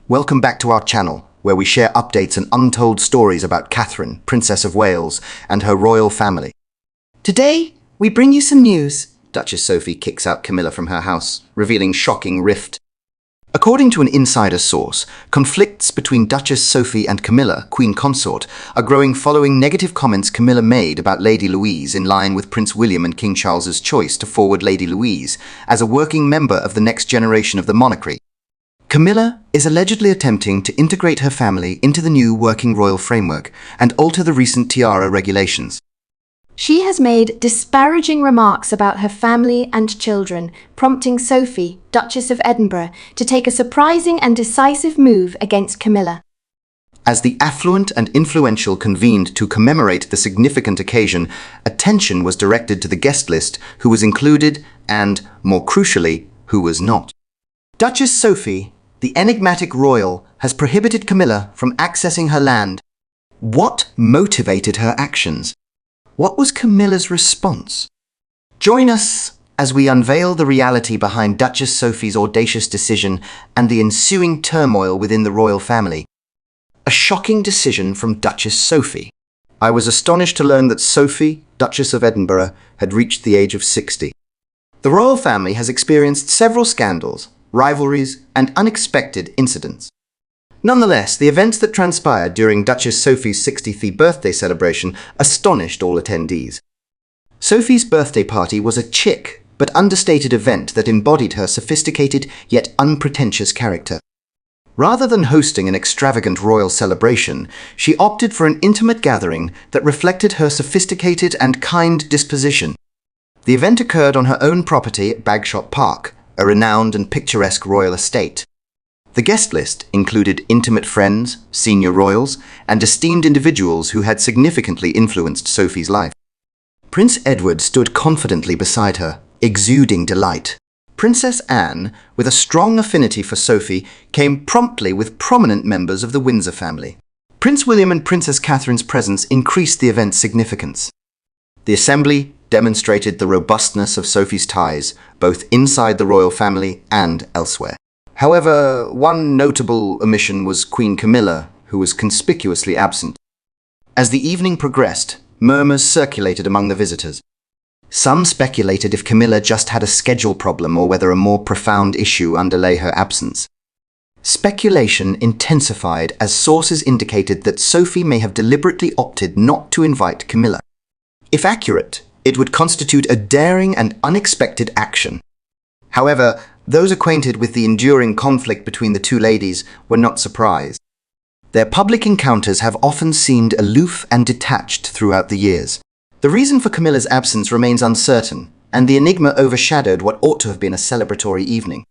Welcome back to our channel, where we share updates and untold stories about Catherine, Princess of Wales, and her royal family. Today, we bring you some news. Duchess Sophie kicks out Camilla from her house, revealing shocking rift. According to an insider source, conflicts between Duchess Sophie and Camilla, Queen Consort, are growing following negative comments Camilla made about Lady Louise, in line with Prince William and King Charles's choice to forward Lady Louise as a working member of the next generation of the monarchy. Camilla is allegedly attempting to integrate her family into the new working royal framework and alter the recent tiara regulations. She has made disparaging remarks about her family and children, prompting Sophie, Duchess of Edinburgh, to take a surprising and decisive move against Camilla. As the affluent and influential convened to commemorate the significant occasion, attention was directed to the guest list, who was included and, more crucially, who was not. Duchess Sophie, the enigmatic royal, has prohibited Camilla from accessing her land. What motivated her actions? What was Camilla's response? Join us as we unveil the reality behind Duchess Sophie's audacious decision and the ensuing turmoil within the royal family. A shocking decision from Duchess Sophie. I was astonished to learn that Sophie, Duchess of Edinburgh, had reached the age of 60. The royal family has experienced several scandals, rivalries, and unexpected incidents. Nonetheless, the events that transpired during Duchess Sophie's 63rd birthday celebration astonished all attendees. Sophie's birthday party was a chic but understated event that embodied her sophisticated yet unpretentious character. Rather than hosting an extravagant royal celebration, she opted for an intimate gathering that reflected her sophisticated and kind disposition. The event occurred on her own property at Bagshot Park, a renowned and picturesque royal estate. The guest list included intimate friends, senior royals, and esteemed individuals who had significantly influenced Sophie's life. Prince Edward stood confidently beside her, exuding delight. Princess Anne, with a strong affinity for Sophie, came promptly with prominent members of the Windsor family. Prince William and Princess Catherine's presence increased the event's significance. The assembly demonstrated the robustness of Sophie's ties, both inside the royal family and elsewhere. However, one notable omission was Queen Camilla, who was conspicuously absent. As the evening progressed, murmurs circulated among the visitors. Some speculated if Camilla just had a schedule problem or whether a more profound issue underlay her absence. Speculation intensified as sources indicated that Sophie may have deliberately opted not to invite Camilla. If accurate, it would constitute a daring and unexpected action. However, those acquainted with the enduring conflict between the two ladies were not surprised. Their public encounters have often seemed aloof and detached throughout the years. The reason for Camilla's absence remains uncertain, and the enigma overshadowed what ought to have been a celebratory evening.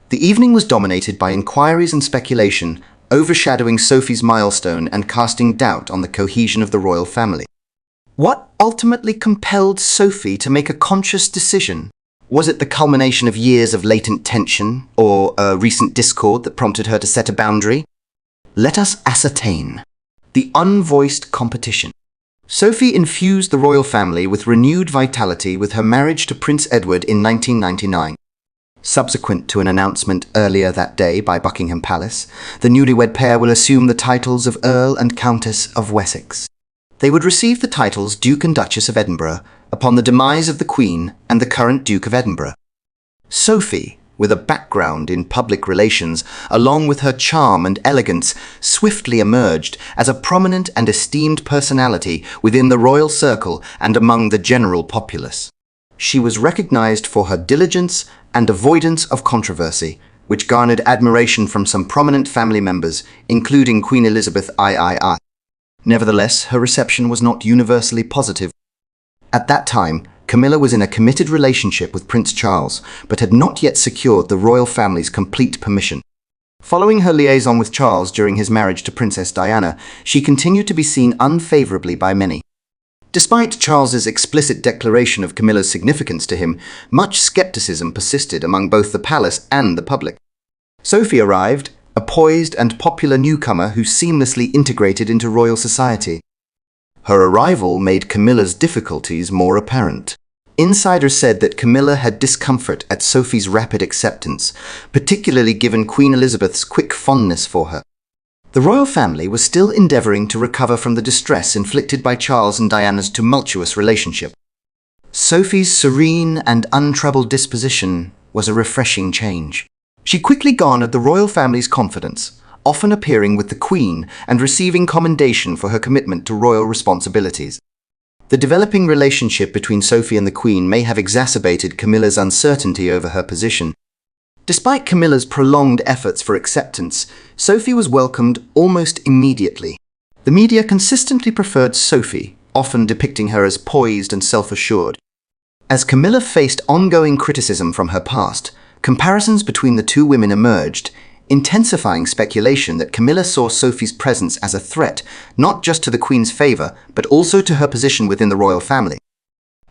The evening was dominated by inquiries and speculation, overshadowing Sophie's milestone and casting doubt on the cohesion of the royal family. What ultimately compelled Sophie to make a conscious decision? Was it the culmination of years of latent tension, or a recent discord that prompted her to set a boundary? Let us ascertain. The unvoiced competition. Sophie infused the royal family with renewed vitality with her marriage to Prince Edward in 1999. Subsequent to an announcement earlier that day by Buckingham Palace, the newlywed pair will assume the titles of Earl and Countess of Wessex. They would receive the titles Duke and Duchess of Edinburgh upon the demise of the Queen and the current Duke of Edinburgh. Sophie, with a background in public relations, along with her charm and elegance, swiftly emerged as a prominent and esteemed personality within the royal circle and among the general populace. She was recognized for her diligence and avoidance of controversy, which garnered admiration from some prominent family members, including Queen Elizabeth III. Nevertheless, her reception was not universally positive. At that time, Camilla was in a committed relationship with Prince Charles, but had not yet secured the royal family's complete permission. Following her liaison with Charles during his marriage to Princess Diana, she continued to be seen unfavorably by many. Despite Charles's explicit declaration of Camilla's significance to him, much skepticism persisted among both the palace and the public. Sophie arrived, a poised and popular newcomer who seamlessly integrated into royal society. Her arrival made Camilla's difficulties more apparent. Insiders said that Camilla had discomfort at Sophie's rapid acceptance, particularly given Queen Elizabeth's quick fondness for her. The royal family was still endeavouring to recover from the distress inflicted by Charles and Diana's tumultuous relationship. Sophie's serene and untroubled disposition was a refreshing change. She quickly garnered the royal family's confidence, often appearing with the Queen and receiving commendation for her commitment to royal responsibilities. The developing relationship between Sophie and the Queen may have exacerbated Camilla's uncertainty over her position. Despite Camilla's prolonged efforts for acceptance, Sophie was welcomed almost immediately. The media consistently preferred Sophie, often depicting her as poised and self-assured. As Camilla faced ongoing criticism from her past, comparisons between the two women emerged, intensifying speculation that Camilla saw Sophie's presence as a threat not just to the Queen's favour, but also to her position within the royal family.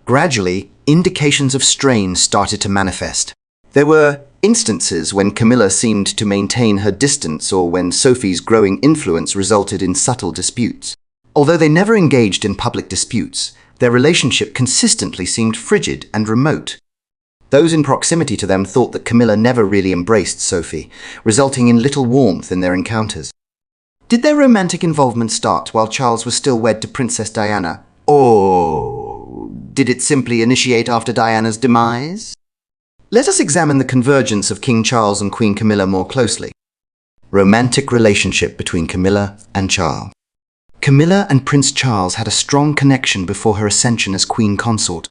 Gradually, indications of strain started to manifest. There were instances when Camilla seemed to maintain her distance or when Sophie's growing influence resulted in subtle disputes. Although they never engaged in public disputes, their relationship consistently seemed frigid and remote. Those in proximity to them thought that Camilla never really embraced Sophie, resulting in little warmth in their encounters. Did their romantic involvement start while Charles was still wed to Princess Diana, or did it simply initiate after Diana's demise? Let us examine the convergence of King Charles and Queen Camilla more closely. Romantic relationship between Camilla and Charles. Camilla and Prince Charles had a strong connection before her ascension as Queen Consort.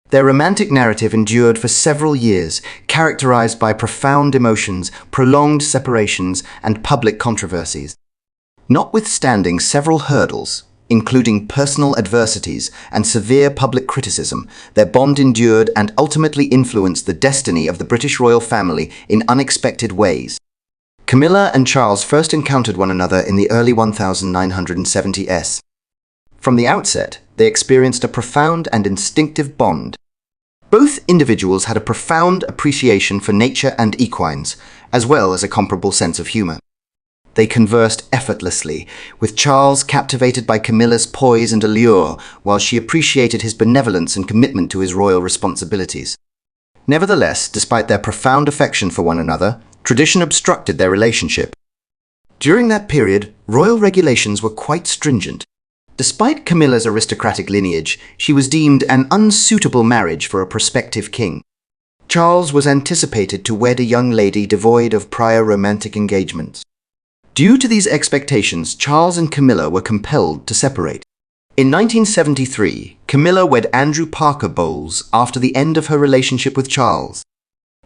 Their romantic narrative endured for several years, characterized by profound emotions, prolonged separations, and public controversies. Notwithstanding several hurdles, including personal adversities and severe public criticism, their bond endured and ultimately influenced the destiny of the British royal family in unexpected ways. Camilla and Charles first encountered one another in the early 1970s. From the outset, they experienced a profound and instinctive bond. Both individuals had a profound appreciation for nature and equines, as well as a comparable sense of humor. They conversed effortlessly, with Charles captivated by Camilla's poise and allure, while she appreciated his benevolence and commitment to his royal responsibilities. Nevertheless, despite their profound affection for one another, tradition obstructed their relationship. During that period, royal regulations were quite stringent. Despite Camilla's aristocratic lineage, she was deemed an unsuitable marriage for a prospective king. Charles was anticipated to wed a young lady devoid of prior romantic engagements. Due to these expectations, Charles and Camilla were compelled to separate. In 1973, Camilla wed Andrew Parker Bowles after the end of her relationship with Charles.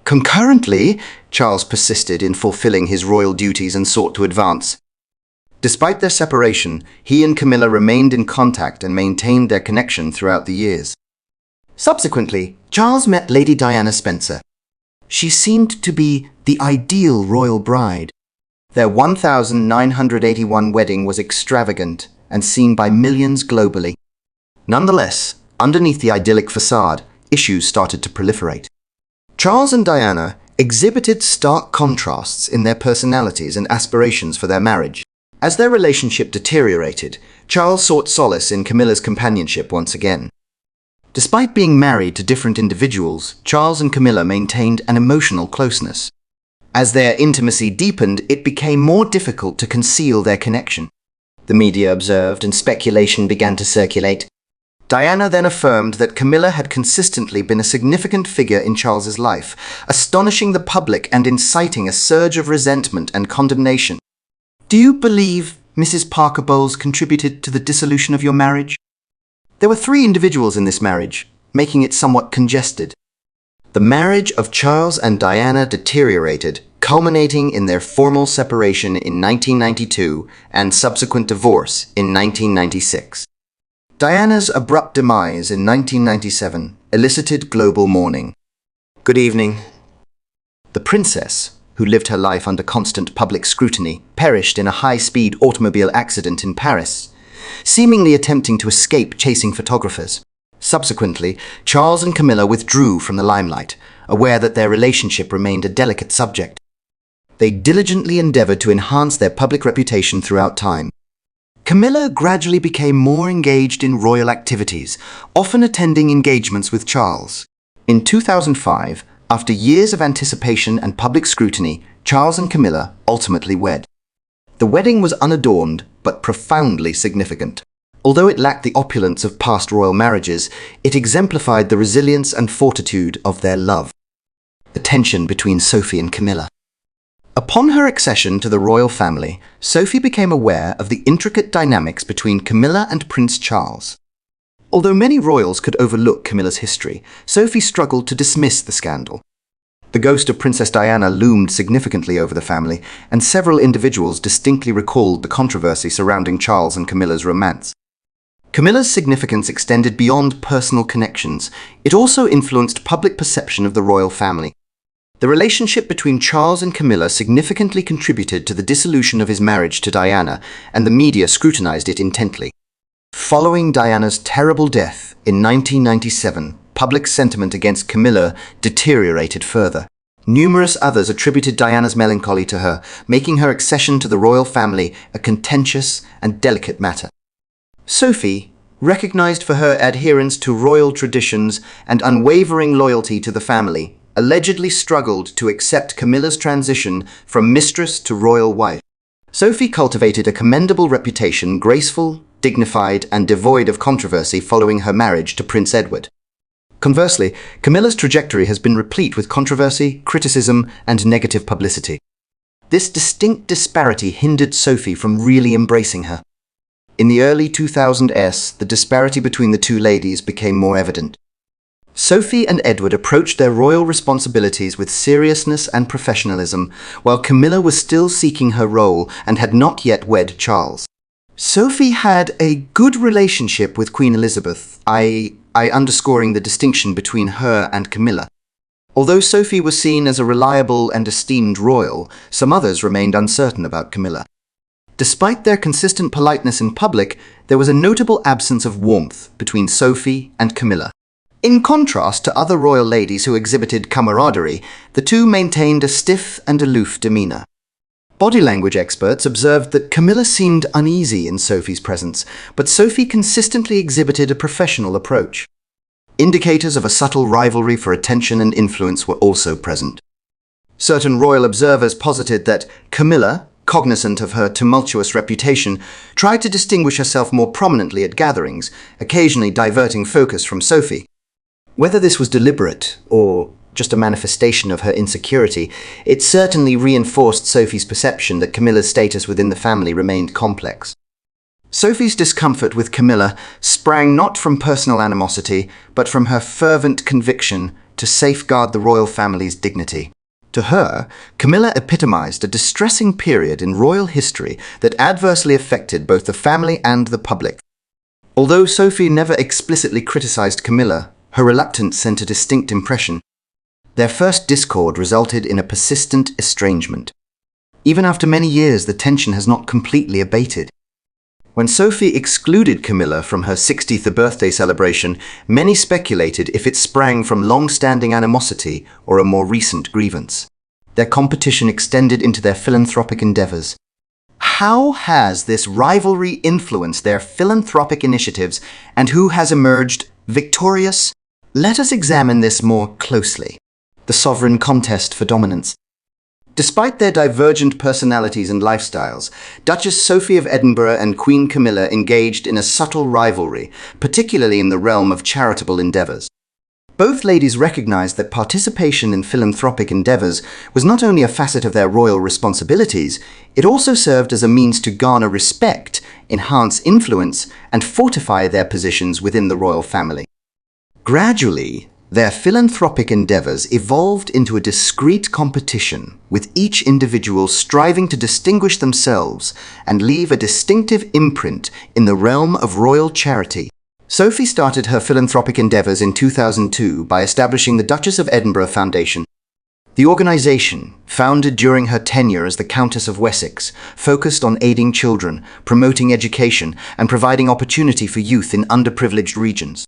Concurrently, Charles persisted in fulfilling his royal duties and sought to advance. Despite their separation, he and Camilla remained in contact and maintained their connection throughout the years. Subsequently, Charles met Lady Diana Spencer. She seemed to be the ideal royal bride. Their 1981 wedding was extravagant and seen by millions globally. Nonetheless, underneath the idyllic facade, issues started to proliferate. Charles and Diana exhibited stark contrasts in their personalities and aspirations for their marriage. As their relationship deteriorated, Charles sought solace in Camilla's companionship once again. Despite being married to different individuals, Charles and Camilla maintained an emotional closeness. As their intimacy deepened, it became more difficult to conceal their connection. The media observed and speculation began to circulate. Diana then affirmed that Camilla had consistently been a significant figure in Charles's life, astonishing the public and inciting a surge of resentment and condemnation. Do you believe Mrs. Parker Bowles contributed to the dissolution of your marriage? There were 3 individuals in this marriage, making it somewhat congested. The marriage of Charles and Diana deteriorated, culminating in their formal separation in 1992 and subsequent divorce in 1996. Diana's abrupt demise in 1997 elicited global mourning. Good evening. The princess, who lived her life under constant public scrutiny, perished in a high-speed automobile accident in Paris, seemingly attempting to escape chasing photographers. Subsequently, Charles and Camilla withdrew from the limelight, aware that their relationship remained a delicate subject. They diligently endeavored to enhance their public reputation throughout time. Camilla gradually became more engaged in royal activities, often attending engagements with Charles. In 2005, after years of anticipation and public scrutiny, Charles and Camilla ultimately wed. The wedding was unadorned but profoundly significant. Although it lacked the opulence of past royal marriages, it exemplified the resilience and fortitude of their love. The tension between Sophie and Camilla. Upon her accession to the royal family, Sophie became aware of the intricate dynamics between Camilla and Prince Charles. Although many royals could overlook Camilla's history, Sophie struggled to dismiss the scandal. The ghost of Princess Diana loomed significantly over the family, and several individuals distinctly recalled the controversy surrounding Charles and Camilla's romance. Camilla's significance extended beyond personal connections. It also influenced public perception of the royal family. The relationship between Charles and Camilla significantly contributed to the dissolution of his marriage to Diana, and the media scrutinized it intently. Following Diana's terrible death in 1997, public sentiment against Camilla deteriorated further. Numerous others attributed Diana's melancholy to her, making her accession to the royal family a contentious and delicate matter. Sophie, recognized for her adherence to royal traditions and unwavering loyalty to the family, allegedly struggled to accept Camilla's transition from mistress to royal wife. Sophie cultivated a commendable reputation, graceful, dignified, and devoid of controversy following her marriage to Prince Edward. Conversely, Camilla's trajectory has been replete with controversy, criticism, and negative publicity. This distinct disparity hindered Sophie from really embracing her. In the early 2000s, the disparity between the two ladies became more evident. Sophie and Edward approached their royal responsibilities with seriousness and professionalism, while Camilla was still seeking her role and had not yet wed Charles. Sophie had a good relationship with Queen Elizabeth, I underscoring the distinction between her and Camilla. Although Sophie was seen as a reliable and esteemed royal, some others remained uncertain about Camilla. Despite their consistent politeness in public, there was a notable absence of warmth between Sophie and Camilla. In contrast to other royal ladies who exhibited camaraderie, the two maintained a stiff and aloof demeanor. Body language experts observed that Camilla seemed uneasy in Sophie's presence, but Sophie consistently exhibited a professional approach. Indicators of a subtle rivalry for attention and influence were also present. Certain royal observers posited that Camilla, cognizant of her tumultuous reputation, tried to distinguish herself more prominently at gatherings, occasionally diverting focus from Sophie. Whether this was deliberate or just a manifestation of her insecurity, it certainly reinforced Sophie's perception that Camilla's status within the family remained complex. Sophie's discomfort with Camilla sprang not from personal animosity, but from her fervent conviction to safeguard the royal family's dignity. To her, Camilla epitomized a distressing period in royal history that adversely affected both the family and the public. Although Sophie never explicitly criticized Camilla, her reluctance sent a distinct impression. Their first discord resulted in a persistent estrangement. Even after many years, the tension has not completely abated. When Sophie excluded Camilla from her 60th birthday celebration, many speculated if it sprang from long-standing animosity or a more recent grievance. Their competition extended into their philanthropic endeavors. How has this rivalry influenced their philanthropic initiatives, and who has emerged victorious? Let us examine this more closely. The sovereign contest for dominance. Despite their divergent personalities and lifestyles, Duchess Sophie of Edinburgh and Queen Camilla engaged in a subtle rivalry, particularly in the realm of charitable endeavors. Both ladies recognized that participation in philanthropic endeavors was not only a facet of their royal responsibilities, it also served as a means to garner respect, enhance influence, and fortify their positions within the royal family. Gradually, their philanthropic endeavors evolved into a discrete competition, with each individual striving to distinguish themselves and leave a distinctive imprint in the realm of royal charity. Sophie started her philanthropic endeavors in 2002 by establishing the Duchess of Edinburgh Foundation. The organization, founded during her tenure as the Countess of Wessex, focused on aiding children, promoting education, and providing opportunity for youth in underprivileged regions.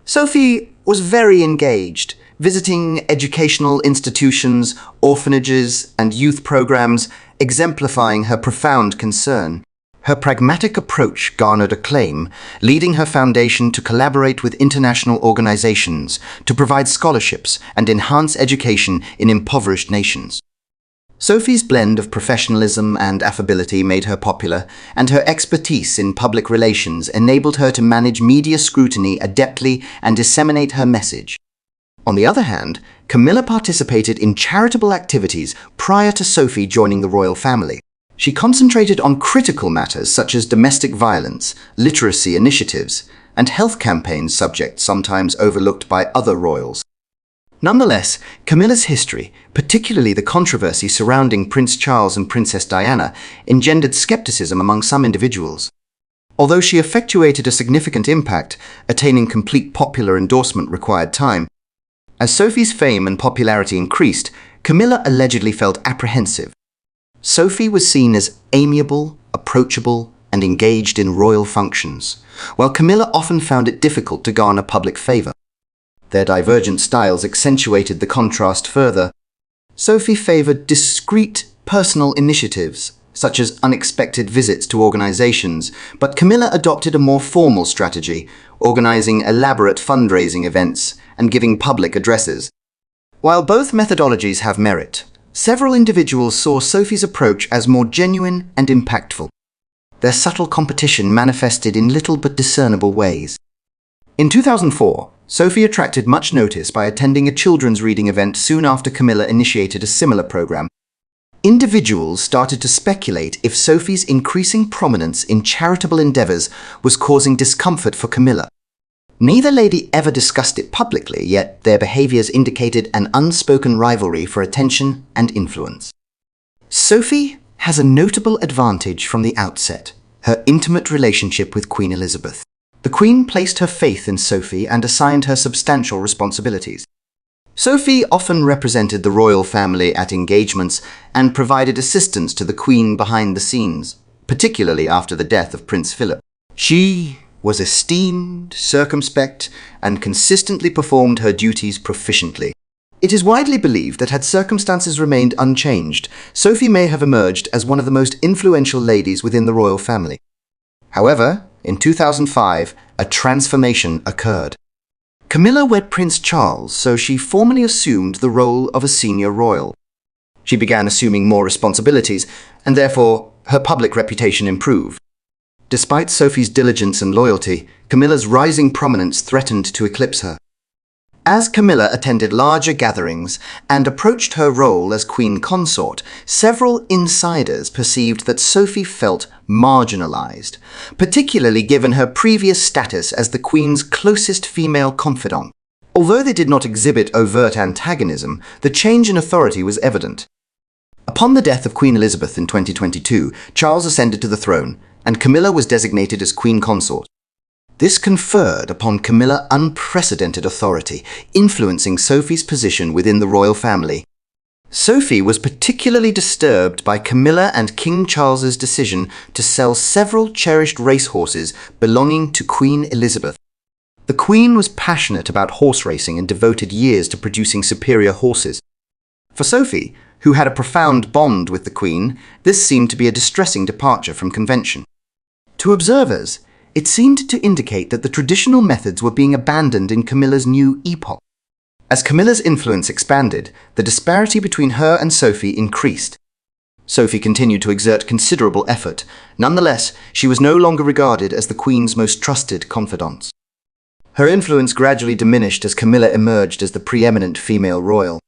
Sophie was very engaged, visiting educational institutions, orphanages, and youth programs, exemplifying her profound concern. Her pragmatic approach garnered acclaim, leading her foundation to collaborate with international organizations to provide scholarships and enhance education in impoverished nations. Sophie's blend of professionalism and affability made her popular, and her expertise in public relations enabled her to manage media scrutiny adeptly and disseminate her message. On the other hand, Camilla participated in charitable activities prior to Sophie joining the royal family. She concentrated on critical matters such as domestic violence, literacy initiatives, and health campaigns, subjects sometimes overlooked by other royals. Nonetheless, Camilla's history, particularly the controversy surrounding Prince Charles and Princess Diana, engendered skepticism among some individuals. Although she effectuated a significant impact, attaining complete popular endorsement required time. As Sophie's fame and popularity increased, Camilla allegedly felt apprehensive. Sophie was seen as amiable, approachable, and engaged in royal functions, while Camilla often found it difficult to garner public favor. Their divergent styles accentuated the contrast further. Sophie favored discreet, personal initiatives, such as unexpected visits to organizations, but Camilla adopted a more formal strategy, organizing elaborate fundraising events and giving public addresses. While both methodologies have merit, several individuals saw Sophie's approach as more genuine and impactful. Their subtle competition manifested in little but discernible ways. In 2004, Sophie attracted much notice by attending a children's reading event soon after Camilla initiated a similar program. Individuals started to speculate if Sophie's increasing prominence in charitable endeavors was causing discomfort for Camilla. Neither lady ever discussed it publicly, yet their behaviors indicated an unspoken rivalry for attention and influence. Sophie has a notable advantage from the outset: her intimate relationship with Queen Elizabeth. The Queen placed her faith in Sophie and assigned her substantial responsibilities. Sophie often represented the royal family at engagements and provided assistance to the Queen behind the scenes, particularly after the death of Prince Philip. She was esteemed, circumspect, and consistently performed her duties proficiently. It is widely believed that had circumstances remained unchanged, Sophie may have emerged as one of the most influential ladies within the royal family. However, in 2005, a transformation occurred. Camilla wed Prince Charles, so she formally assumed the role of a senior royal. She began assuming more responsibilities, and therefore her public reputation improved. Despite Sophie's diligence and loyalty, Camilla's rising prominence threatened to eclipse her. As Camilla attended larger gatherings and approached her role as queen consort, several insiders perceived that Sophie felt marginalized, particularly given her previous status as the queen's closest female confidant. Although they did not exhibit overt antagonism, the change in authority was evident. Upon the death of Queen Elizabeth in 2022, Charles ascended to the throne, and Camilla was designated as queen consort. This conferred upon Camilla unprecedented authority, influencing Sophie's position within the royal family. Sophie was particularly disturbed by Camilla and King Charles's decision to sell several cherished racehorses belonging to Queen Elizabeth. The Queen was passionate about horse racing and devoted years to producing superior horses. For Sophie, who had a profound bond with the Queen, this seemed to be a distressing departure from convention. To observers, it seemed to indicate that the traditional methods were being abandoned in Camilla's new epoch. As Camilla's influence expanded, the disparity between her and Sophie increased. Sophie continued to exert considerable effort. Nonetheless, she was no longer regarded as the Queen's most trusted confidant. Her influence gradually diminished as Camilla emerged as the preeminent female royal.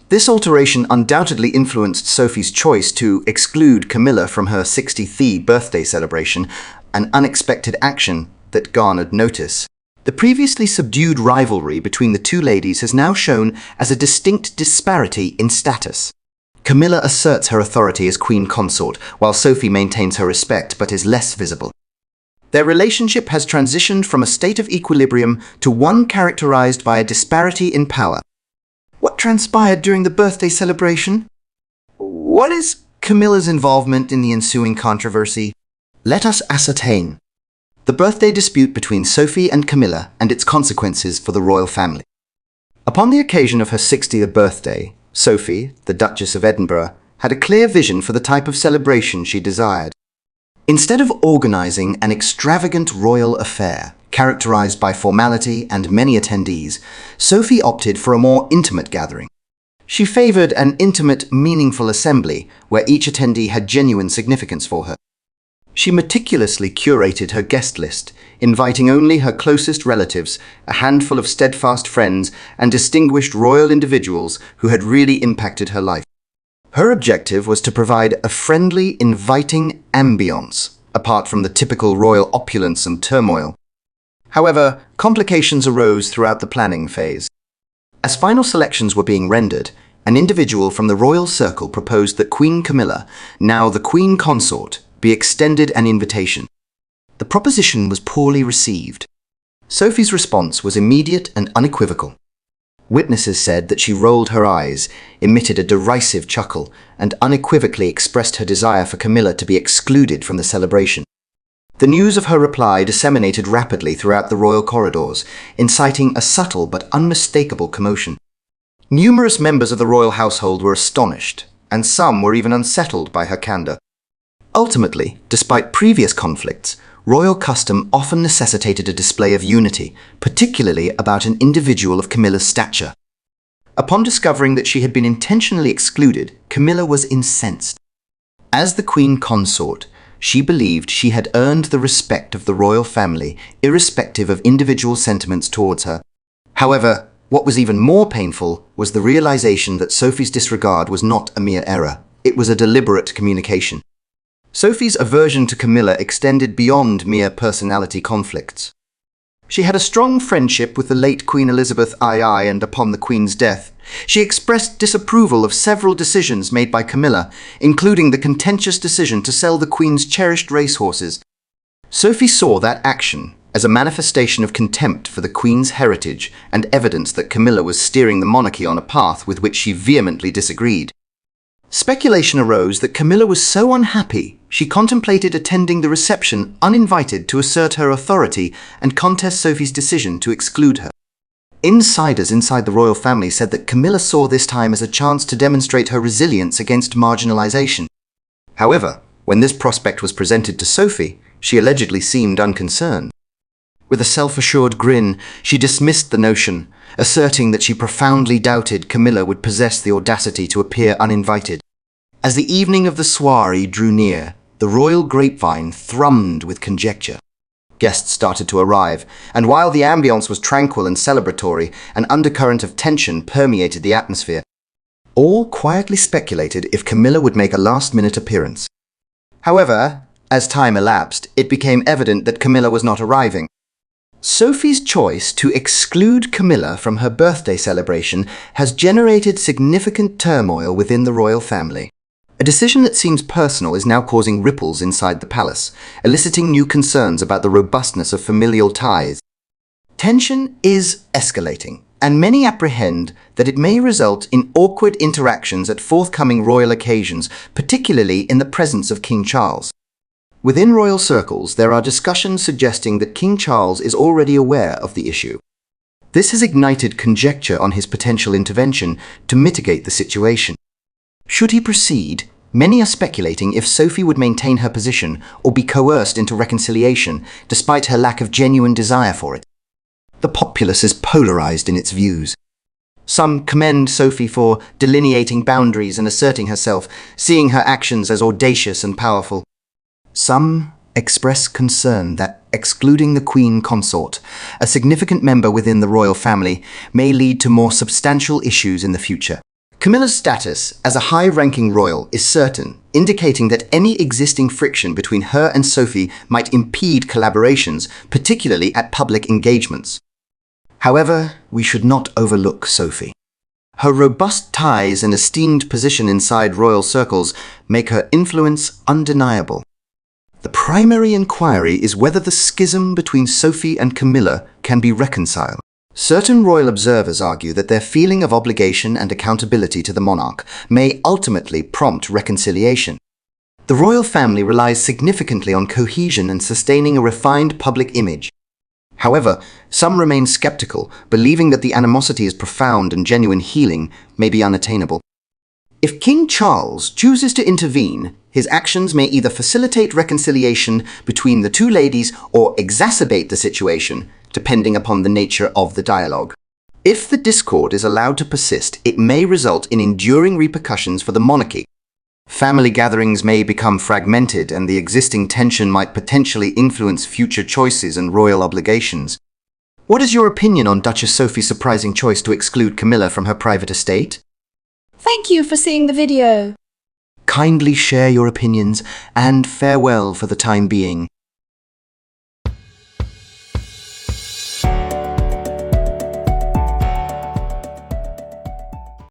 This alteration undoubtedly influenced Sophie's choice to exclude Camilla from her 63rd birthday celebration, an unexpected action that garnered notice. The previously subdued rivalry between the two ladies has now shown as a distinct disparity in status. Camilla asserts her authority as queen consort, while Sophie maintains her respect but is less visible. Their relationship has transitioned from a state of equilibrium to one characterized by a disparity in power. What transpired during the birthday celebration? What is Camilla's involvement in the ensuing controversy? Let us ascertain. The birthday dispute between Sophie and Camilla and its consequences for the royal family. Upon the occasion of her 60th birthday, Sophie, the Duchess of Edinburgh, had a clear vision for the type of celebration she desired. Instead of organizing an extravagant royal affair, characterized by formality and many attendees, Sophie opted for a more intimate gathering. She favored an intimate, meaningful assembly where each attendee had genuine significance for her. She meticulously curated her guest list, inviting only her closest relatives, a handful of steadfast friends, and distinguished royal individuals who had really impacted her life. Her objective was to provide a friendly, inviting ambience, apart from the typical royal opulence and turmoil. However, complications arose throughout the planning phase. As final selections were being rendered, an individual from the royal circle proposed that Queen Camilla, now the Queen Consort, be extended an invitation. The proposition was poorly received. Sophie's response was immediate and unequivocal. Witnesses said that she rolled her eyes, emitted a derisive chuckle, and unequivocally expressed her desire for Camilla to be excluded from the celebration. The news of her reply disseminated rapidly throughout the royal corridors, inciting a subtle but unmistakable commotion. Numerous members of the royal household were astonished, and some were even unsettled by her candor. Ultimately, despite previous conflicts, royal custom often necessitated a display of unity, particularly about an individual of Camilla's stature. Upon discovering that she had been intentionally excluded, Camilla was incensed. As the Queen Consort, she believed she had earned the respect of the royal family, irrespective of individual sentiments towards her. However, what was even more painful was the realization that Sophie's disregard was not a mere error. It was a deliberate communication. Sophie's aversion to Camilla extended beyond mere personality conflicts. She had a strong friendship with the late Queen Elizabeth II, and upon the Queen's death, she expressed disapproval of several decisions made by Camilla, including the contentious decision to sell the Queen's cherished racehorses. Sophie saw that action as a manifestation of contempt for the Queen's heritage and evidence that Camilla was steering the monarchy on a path with which she vehemently disagreed. Speculation arose that Camilla was so unhappy she contemplated attending the reception uninvited to assert her authority and contest Sophie's decision to exclude her. Insiders inside the royal family said that Camilla saw this time as a chance to demonstrate her resilience against marginalization. However, when this prospect was presented to Sophie, she allegedly seemed unconcerned. With a self-assured grin, she dismissed the notion, asserting that she profoundly doubted Camilla would possess the audacity to appear uninvited. As the evening of the soiree drew near, the royal grapevine thrummed with conjecture. Guests started to arrive, and while the ambience was tranquil and celebratory, an undercurrent of tension permeated the atmosphere. All quietly speculated if Camilla would make a last-minute appearance. However, as time elapsed, it became evident that Camilla was not arriving. Sophie's choice to exclude Camilla from her birthday celebration has generated significant turmoil within the royal family. A decision that seems personal is now causing ripples inside the palace, eliciting new concerns about the robustness of familial ties. Tension is escalating, and many apprehend that it may result in awkward interactions at forthcoming royal occasions, particularly in the presence of King Charles. Within royal circles, there are discussions suggesting that King Charles is already aware of the issue. This has ignited conjecture on his potential intervention to mitigate the situation. Should he proceed, many are speculating if Sophie would maintain her position or be coerced into reconciliation despite her lack of genuine desire for it. The populace is polarized in its views. Some commend Sophie for delineating boundaries and asserting herself, seeing her actions as audacious and powerful. Some express concern that excluding the Queen Consort, a significant member within the royal family, may lead to more substantial issues in the future. Camilla's status as a high-ranking royal is certain, indicating that any existing friction between her and Sophie might impede collaborations, particularly at public engagements. However, we should not overlook Sophie. Her robust ties and esteemed position inside royal circles make her influence undeniable. The primary inquiry is whether the schism between Sophie and Camilla can be reconciled. Certain royal observers argue that their feeling of obligation and accountability to the monarch may ultimately prompt reconciliation. The royal family relies significantly on cohesion and sustaining a refined public image. However, some remain skeptical, believing that the animosity is profound and genuine healing may be unattainable. If King Charles chooses to intervene, His actions may either facilitate reconciliation between the two ladies or exacerbate the situation, depending upon the nature of the dialogue. If the discord is allowed to persist, it may result in enduring repercussions for the monarchy. Family gatherings may become fragmented, and the existing tension might potentially influence future choices and royal obligations. What is your opinion on Duchess Sophie's surprising choice to exclude Camilla from her private estate? Thank you for seeing the video. Kindly share your opinions, and farewell for the time being.